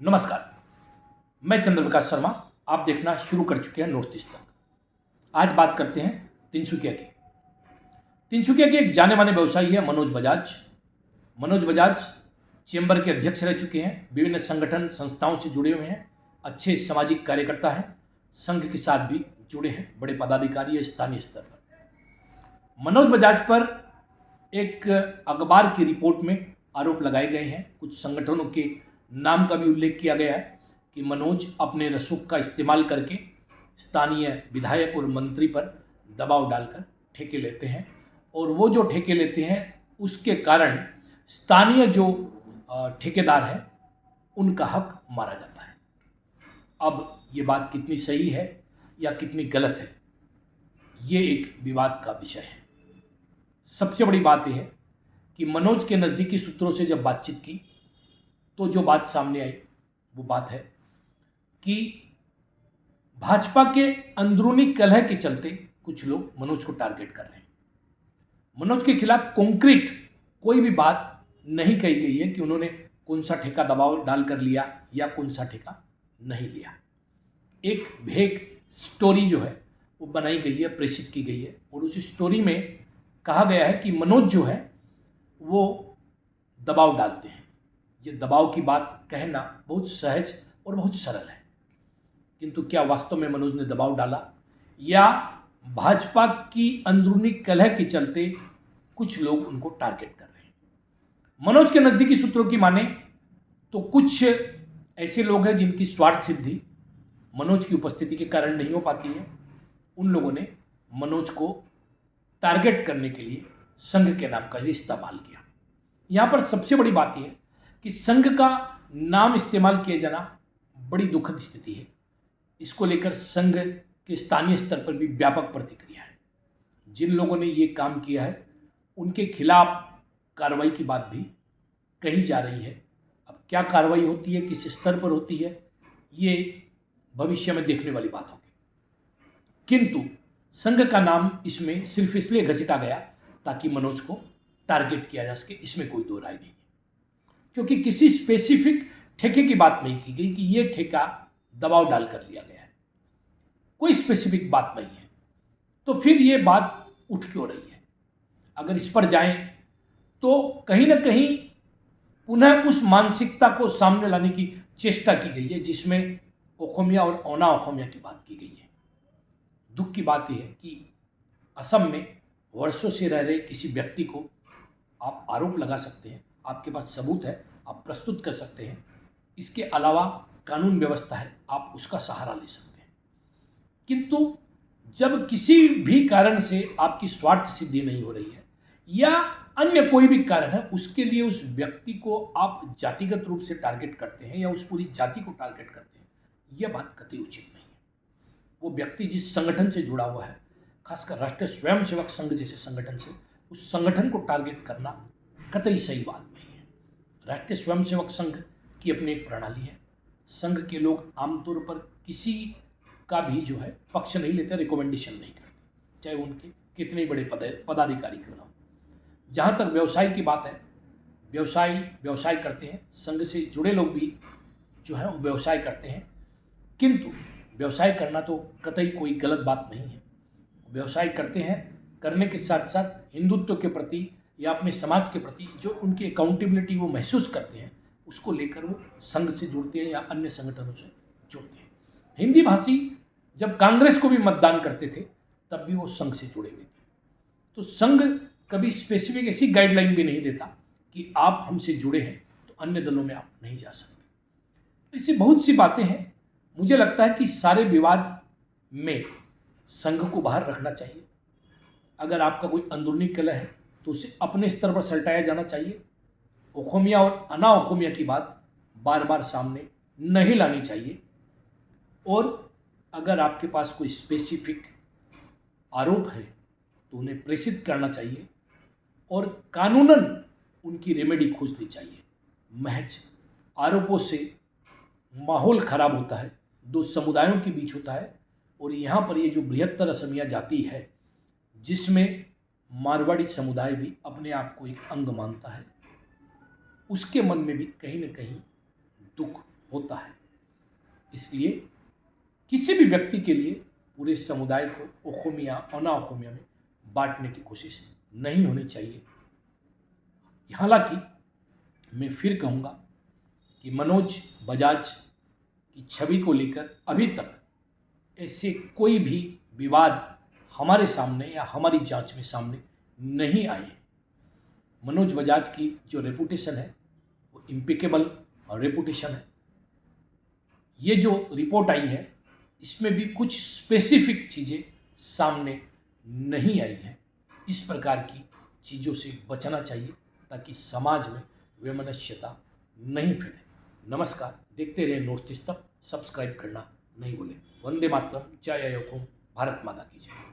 नमस्कार। मैं चंद्रप्रकाश शर्मा। आप देखना शुरू कर चुके हैं नॉर्थ ईस्ट तक। आज बात करते हैं तिनसुकिया की। तिनसुकिया के एक जाने माने व्यवसायी है मनोज बजाज। मनोज बजाज चेंबर के अध्यक्ष रह चुके हैं, विभिन्न संगठन संस्थाओं से जुड़े हुए हैं, अच्छे सामाजिक कार्यकर्ता हैं, संघ के साथ भी जुड़े हैं, बड़े पदाधिकारी है स्थानीय स्तर पर। मनोज बजाज पर एक अखबार की रिपोर्ट में आरोप लगाए गए हैं, कुछ संगठनों के नाम का भी उल्लेख किया गया है कि मनोज अपने रसूख का इस्तेमाल करके स्थानीय विधायक और मंत्री पर दबाव डालकर ठेके लेते हैं और वो जो ठेके लेते हैं उसके कारण स्थानीय जो ठेकेदार है उनका हक मारा जाता है। अब ये बात कितनी सही है या कितनी गलत है, ये एक विवाद का विषय है। सबसे बड़ी बात यह है कि मनोज के नज़दीकी सूत्रों से जब बातचीत की तो जो बात सामने आई वो बात है कि भाजपा के अंदरूनी कलह के चलते कुछ लोग मनोज को टारगेट कर रहे हैं। मनोज के खिलाफ कॉन्क्रीट कोई भी बात नहीं कही गई है कि उन्होंने कौन सा ठेका दबाव डालकर लिया या कौन सा ठेका नहीं लिया। एक भेग स्टोरी जो है वो बनाई गई है, प्रेषित की गई है और उस स्टोरी में कहा गया है कि मनोज जो है वो दबाव डालते हैं। ये दबाव की बात कहना बहुत सहज और बहुत सरल है, किंतु क्या वास्तव में मनोज ने दबाव डाला या भाजपा की अंदरूनी कलह के चलते कुछ लोग उनको टारगेट कर रहे हैं। मनोज के नज़दीकी सूत्रों की माने तो कुछ ऐसे लोग हैं जिनकी स्वार्थ सिद्धि मनोज की उपस्थिति के कारण नहीं हो पाती है। उन लोगों ने मनोज को टारगेट करने के लिए संघ के नाम का इस्तेमाल किया। यहाँ पर सबसे बड़ी बात यह है कि संघ का नाम इस्तेमाल किया जाना बड़ी दुखद स्थिति है। इसको लेकर संघ के स्थानीय स्तर पर भी व्यापक प्रतिक्रिया है। जिन लोगों ने ये काम किया है उनके खिलाफ कार्रवाई की बात भी कही जा रही है। अब क्या कार्रवाई होती है, किस स्तर पर होती है, ये भविष्य में देखने वाली बात होगी। किंतु संघ का नाम इसमें सिर्फ इसलिए घसीटा गया ताकि मनोज को टारगेट किया जा सके, इसमें कोई दो राय नहीं है। क्योंकि किसी स्पेसिफिक ठेके की बात नहीं की गई कि ये ठेका दबाव डालकर लिया गया है, कोई स्पेसिफिक बात नहीं है, तो फिर ये बात उठ क्यों रही है? अगर इस पर जाएं तो कहीं ना कहीं पुनः उस मानसिकता को सामने लाने की चेष्टा की गई है जिसमें ओखोमिया और ओना ओखोमिया की बात की गई है। दुख की बात यह है कि असम में वर्षों से रह रहे किसी व्यक्ति को आप आरोप लगा सकते हैं, आपके पास सबूत है, आप प्रस्तुत कर सकते हैं, इसके अलावा कानून व्यवस्था है, आप उसका सहारा ले सकते हैं। किंतु जब किसी भी कारण से आपकी स्वार्थ सिद्धि नहीं हो रही है या अन्य कोई भी कारण है, उसके लिए उस व्यक्ति को आप जातिगत रूप से टारगेट करते हैं या उस पूरी जाति को टारगेट करते हैं, यह बात कतई उचित नहीं है। वो व्यक्ति जिस संगठन से जुड़ा हुआ है, खासकर राष्ट्रीय स्वयंसेवक संघ जैसे संगठन से, उस संगठन को टारगेट करना कतई सही बात नहीं है। राष्ट्रीय स्वयंसेवक संघ की अपनी एक प्रणाली है। संघ के लोग आमतौर पर किसी का भी जो है पक्ष नहीं लेते, रिकमेंडेशन नहीं करते, चाहे उनके कितने बड़े पदाधिकारी क्यों ना हो। जहाँ तक व्यवसाय की बात है, व्यवसाय करते हैं, संघ से जुड़े लोग भी जो है वो व्यवसाय करते हैं, किंतु व्यवसाय करना तो कतई कोई गलत बात नहीं है। व्यवसाय करते हैं, करने के साथ साथ हिंदुत्व के प्रति या अपने समाज के प्रति जो उनकी अकाउंटेबिलिटी वो महसूस करते हैं, उसको लेकर वो संघ से जुड़ते हैं या अन्य संगठनों से जुड़ते हैं। हिंदी भाषी जब कांग्रेस को भी मतदान करते थे तब भी वो संघ से जुड़े हुए थे। तो संघ कभी स्पेसिफिक ऐसी गाइडलाइन भी नहीं देता कि आप हमसे जुड़े हैं तो अन्य दलों में आप नहीं जा सकते। ऐसी बहुत सी बातें हैं। मुझे लगता है कि सारे विवाद में संघ को बाहर रखना चाहिए। अगर आपका कोई अंदरूनी कलह है तो उसे अपने स्तर पर सलटाया जाना चाहिए। ओखोमिया और अना ओखोमिया की बात बार बार सामने नहीं लानी चाहिए। और अगर आपके पास कोई स्पेसिफिक आरोप है तो उन्हें प्रेषित करना चाहिए और कानूनन उनकी रेमेडी खोजनी चाहिए। महज आरोपों से माहौल खराब होता है, दो समुदायों के बीच होता है। और यहाँ पर ये जो बृहत्तर असमिया जाति है जिसमें मारवाड़ी समुदाय भी अपने आप को एक अंग मानता है, उसके मन में भी कहीं ना कहीं दुख होता है। इसलिए किसी भी व्यक्ति के लिए पूरे समुदाय को ओखोमिया अनाओखोमिया में बांटने की कोशिश नहीं होनी चाहिए। हालांकि मैं फिर कहूँगा कि मनोज बजाज की छवि को लेकर अभी तक ऐसे कोई भी विवाद हमारे सामने या हमारी जांच में सामने नहीं आए। मनोज बजाज की जो रेपुटेशन है वो इम्पेकेबल रेपुटेशन है। ये जो रिपोर्ट आई है इसमें भी कुछ स्पेसिफिक चीज़ें सामने नहीं आई हैं। इस प्रकार की चीज़ों से बचना चाहिए ताकि समाज में वैमनस्यता नहीं फैले। नमस्कार, देखते रहे नॉर्थ ईस्ट तक, सब्सक्राइब करना नहीं भूलें। वंदे मातरम, जय अयोध्या, भारत माता की जय।